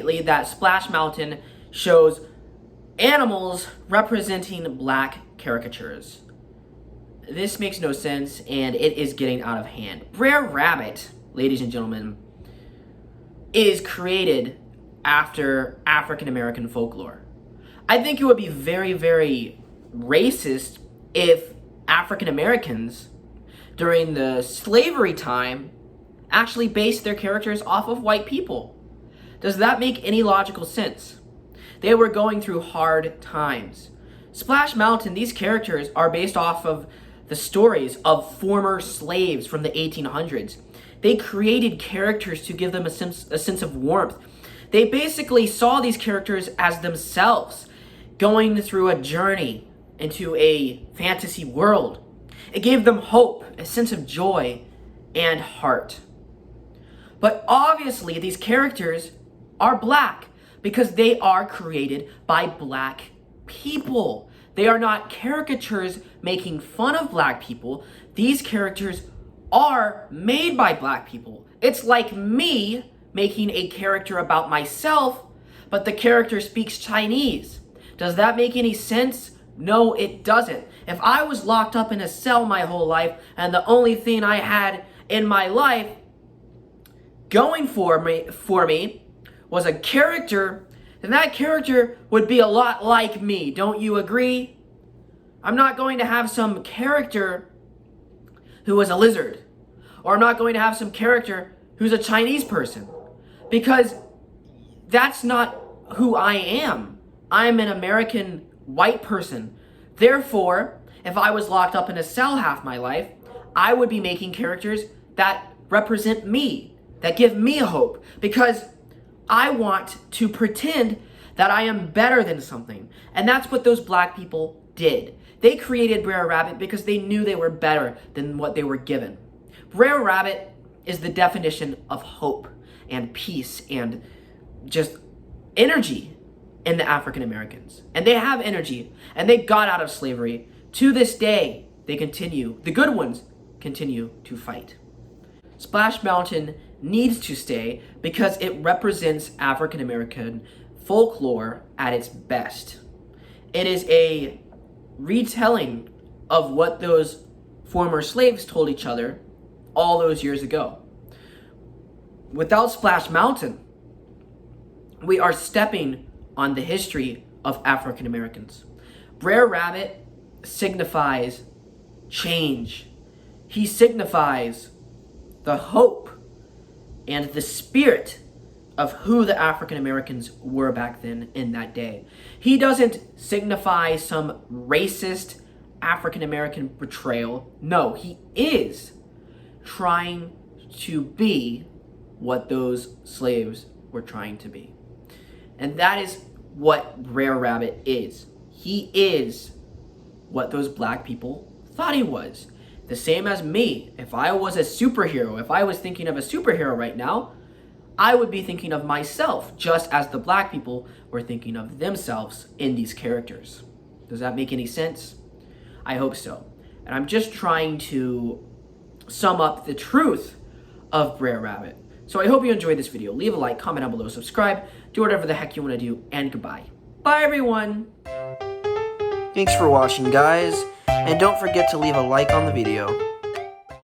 lately that Splash Mountain shows animals representing black caricatures. This makes no sense, and it is getting out of hand. Br'er Rabbit, ladies and gentlemen, is created after African American folklore. I think it would be very, very racist if African Americans during the slavery time actually based their characters off of white people. Does that make any logical sense? They were going through hard times. Splash Mountain, these characters are based off of the stories of former slaves from the 1800s. They created characters to give them a sense of warmth. They basically saw these characters as themselves, going through a journey into a fantasy world. It gave them hope, a sense of joy, and heart. But obviously, these characters are black because they are created by black people. They are not caricatures making fun of black people. These characters are made by black people. It's like me making a character about myself, but the character speaks Chinese. Does that make any sense? No, it doesn't. If I was locked up in a cell my whole life and the only thing I had in my life going for me was a character, then that character would be a lot like me. Don't you agree? I'm not going to have some character who is a lizard, or I'm not going to have some character who's a Chinese person, because that's not who I am. I'm an American white person. Therefore, if I was locked up in a cell half my life, I would be making characters that represent me, that give me hope, because I want to pretend that I am better than something. And that's what those black people did. They created Br'er Rabbit because they knew they were better than what they were given. Br'er Rabbit is the definition of hope and peace and just energy in the African Americans. And they have energy, and they got out of slavery. To this day, they continue, the good ones continue to fight. Splash Mountain needs to stay because it represents African American folklore at its best. It is a retelling of what those former slaves told each other all those years ago. Without Splash Mountain, we are stepping on the history of African Americans. Br'er Rabbit signifies change. He signifies the hope and the spirit of who the African Americans were back then in that day. He doesn't signify some racist African American betrayal. No, he is trying to be what those slaves were trying to be. And that is what Br'er Rabbit is. He is what those black people thought he was. The same as me. If I was a superhero, if I was thinking of a superhero right now, I would be thinking of myself, just as the black people were thinking of themselves in these characters. Does that make any sense? I hope so. And I'm just trying to sum up the truth of Br'er Rabbit. So I hope you enjoyed this video. Leave a like, comment down below, subscribe, do whatever the heck you want to do, and goodbye. Bye, everyone! Thanks for watching, guys, and don't forget to leave a like on the video.